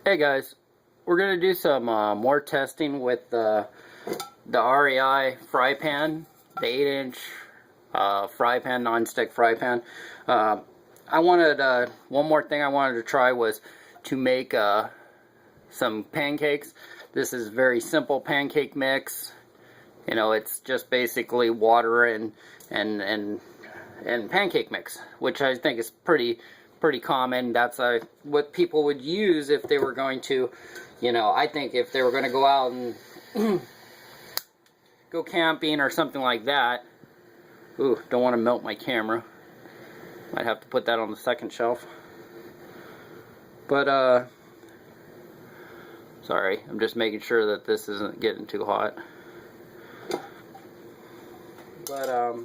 Hey guys, we're going to do some more testing with the REI fry pan, the 8-inch fry pan, non-stick fry pan. I wanted, one more thing I wanted to try was to make some pancakes. This is very simple pancake mix. You know, it's just basically water and pancake mix, which I think is pretty common. That's what people would use if they were going to, you know, I think if they were going to go out and go camping or something like that. Ooh, don't want to melt my camera. Might have to put that on the second shelf. But sorry, I'm just making sure that this isn't getting too hot. But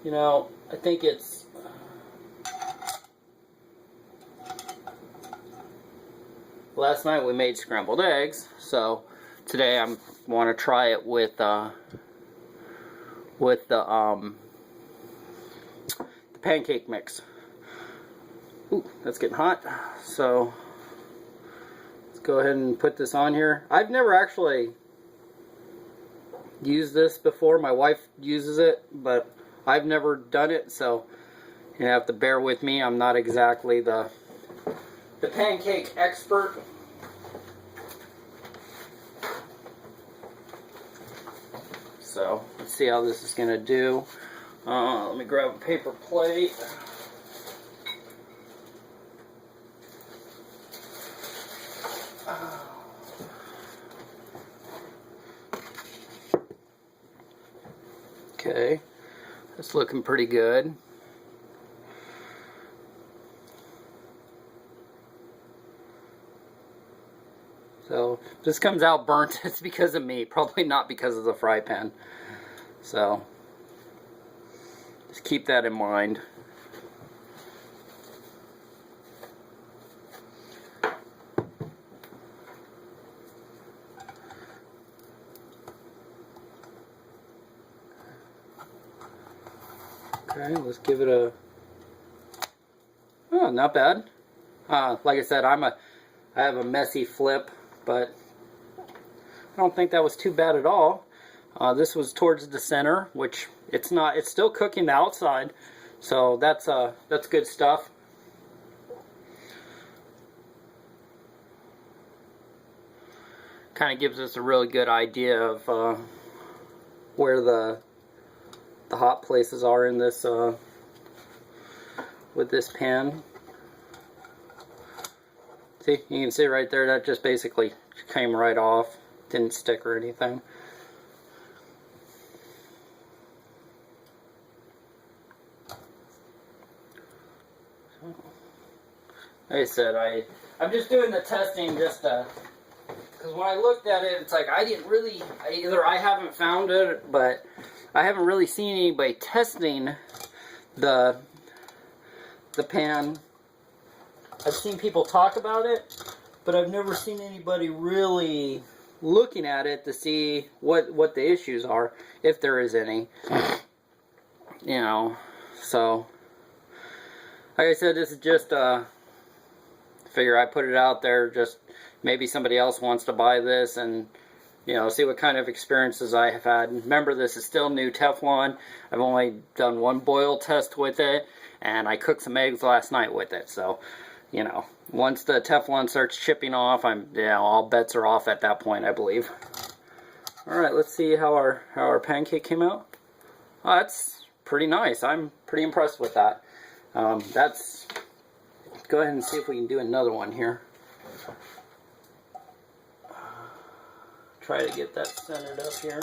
you know, I think it's last night we made scrambled eggs, so today I want to try it with the pancake mix. Ooh, that's getting hot. So let's go ahead and put this on here. I've never actually used this before. My wife uses it, but I've never done it, so you have to bear with me. I'm not exactly the pancake expert. So let's see how this is gonna do. Let me grab a paper plate. Okay, that's looking pretty good. So if this comes out burnt, it's because of me, probably not because of the fry pan. So just keep that in mind. Okay, let's give it a, oh, not bad. Like I said, I have a messy flip, but I don't think that was too bad at all. This was towards the center, which it's not. It's still cooking the outside, so that's good stuff. Kind of gives us a really good idea of where the hot places are in this with this pan. See, you can see right there, that just basically came right off, didn't stick or anything. Like I said, I'm just doing the testing just because when I looked at it, it's like I didn't really, either I haven't found it, but I haven't really seen anybody testing the pan. I've seen people talk about it, but I've never seen anybody really looking at it to see what the issues are, if there is any. You know, so like I said, this is just figure I put it out there, just maybe somebody else wants to buy this and, you know, see what kind of experiences I have had. Remember, this is still new Teflon. I've only done one boil test with it, and I cooked some eggs last night with it. So, you know, once the Teflon starts chipping off, you know, all bets are off at that point, I believe. All right, let's see how our pancake came out. Oh, that's pretty nice. I'm pretty impressed with that. Let's go ahead and see if we can do another one here. Try to get that centered up here.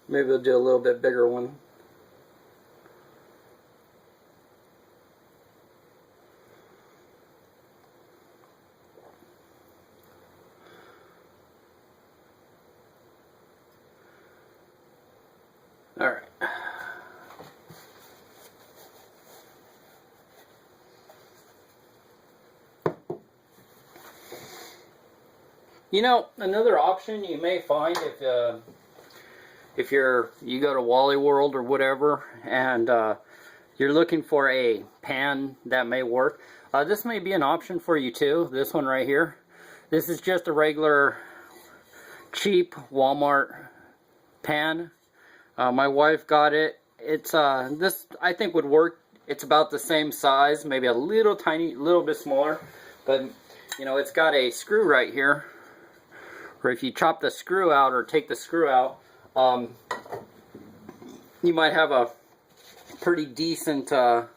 Maybe we'll do a little bit bigger one. All right. You know, another option you may find if you go to Wally World or whatever, and you're looking for a pan that may work, this may be an option for you too. This one right here. This is just a regular cheap Walmart pan. My wife got it. It's this I think would work. It's about the same size, maybe a little bit smaller, but you know, it's got a screw right here, or if you chop the screw out or take the screw out, you might have a pretty decent you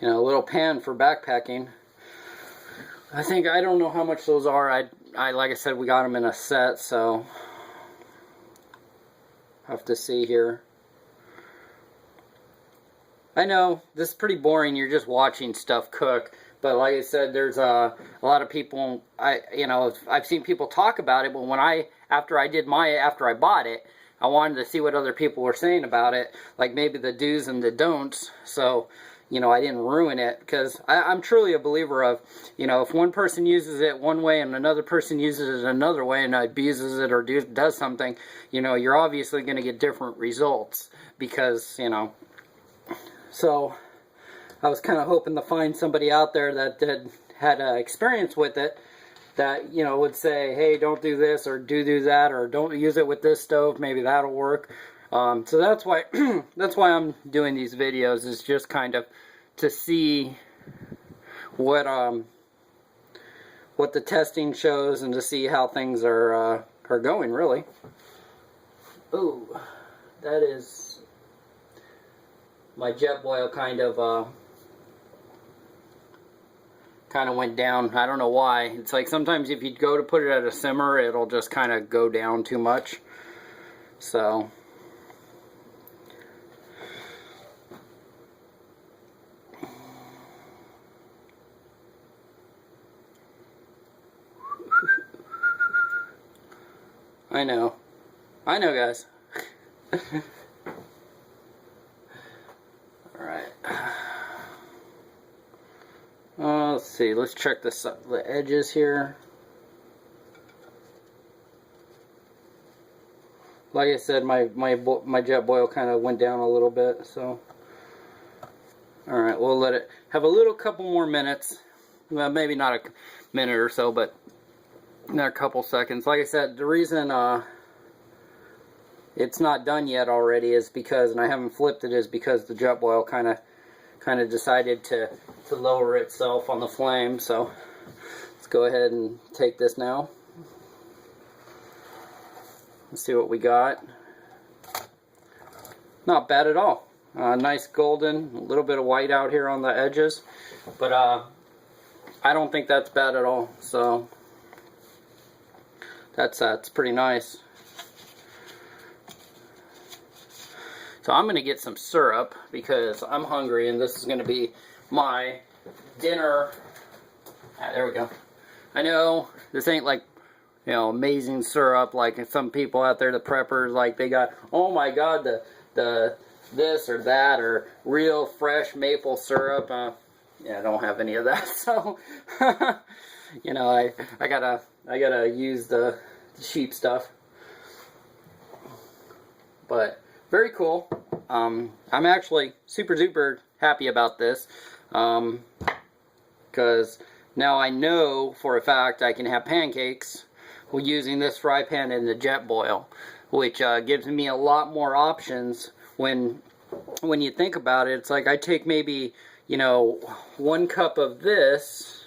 know, little pan for backpacking. I don't know how much those are. I like I said, we got them in a set, so have to see here. I know this is pretty boring. You're just watching stuff cook, but like I said, there's a lot of people. I've seen people talk about it, but when after I bought it, I wanted to see what other people were saying about it, like maybe the do's and the don'ts. So, you know, I didn't ruin it, because I'm truly a believer of, you know, if one person uses it one way and another person uses it another way and abuses it or does something, you know, you're obviously going to get different results, because, you know. So I was kind of hoping to find somebody out there that had experience with it, that, you know, would say, hey, don't do this, or do that, or don't use it with this stove, maybe that'll work. So that's why I'm doing these videos, is just kind of to see what the testing shows, and to see how things are going, really. Ooh, that is my Jetboil kind of went down. I don't know why. It's like sometimes if you go to put it at a simmer, it'll just kind of go down too much. So I know guys. Alright, let's see, let's check the edges here. Like I said, my Jetboil kind of went down a little bit, so alright, we'll let it have a couple more minutes. Well, maybe not a minute or so, but a couple seconds. Like I said, the reason it's not done yet already is because, and I haven't flipped it, is because the Jetboil kind of decided to lower itself on the flame. So let's go ahead and take this now. Let's see what we got. Not bad at all. Nice golden, a little bit of white out here on the edges, but I don't think that's bad at all. So that's pretty nice. So I'm going to get some syrup, because I'm hungry, and this is going to be my dinner. There we go. I know this ain't like, you know, amazing syrup like some people out there, the preppers, like they got, oh my god, the this or that, or real fresh maple syrup. Yeah, I don't have any of that, so you know, I gotta use the cheap stuff. But very cool. I'm actually super duper happy about this, because now I know for a fact I can have pancakes using this fry pan and the Jetboil, which gives me a lot more options. When you think about it, it's like I take maybe, you know, 1 cup of this.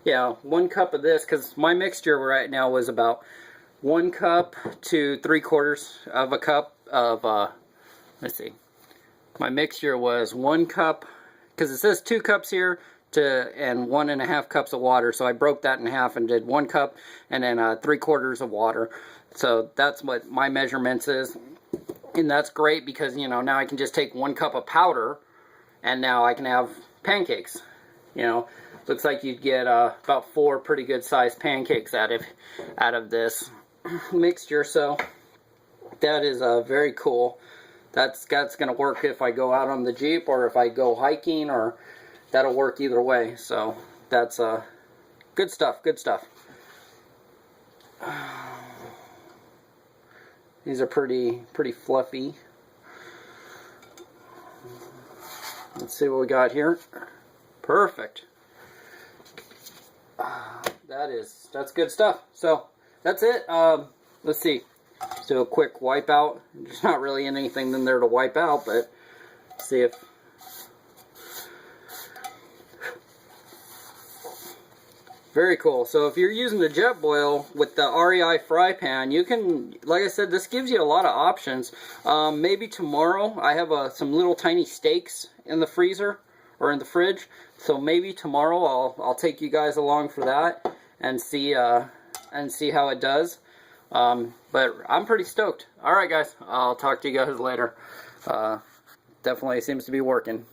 Yeah, 1 cup of this, because my mixture right now was about 1 cup to 3/4 of a cup of, let's see, my mixture was 1 cup, because it says 2 cups here, and 1.5 cups of water, so I broke that in half and did 1 cup and then 3/4 of water. So that's what my measurements is, and that's great, because, you know, now I can just take 1 cup of powder, and now I can have pancakes. You know, looks like you'd get about 4 pretty good sized pancakes out of this mixture. So that is very cool. That's gonna work if I go out on the Jeep, or if I go hiking, or that'll work either way. So that's good stuff. These are pretty fluffy. Let's see what we got here. Perfect. That's good stuff. So that's it. Let's see. Let's do a quick wipe out. There's not really anything in there to wipe out, but see if. Very cool. So if you're using the Jetboil with the REI fry pan, you can, like I said, this gives you a lot of options. Maybe tomorrow, I have some little tiny steaks in the freezer or in the fridge. So maybe tomorrow I'll take you guys along for that and see how it does. But I'm pretty stoked. All right, guys. I'll talk to you guys later. Definitely seems to be working.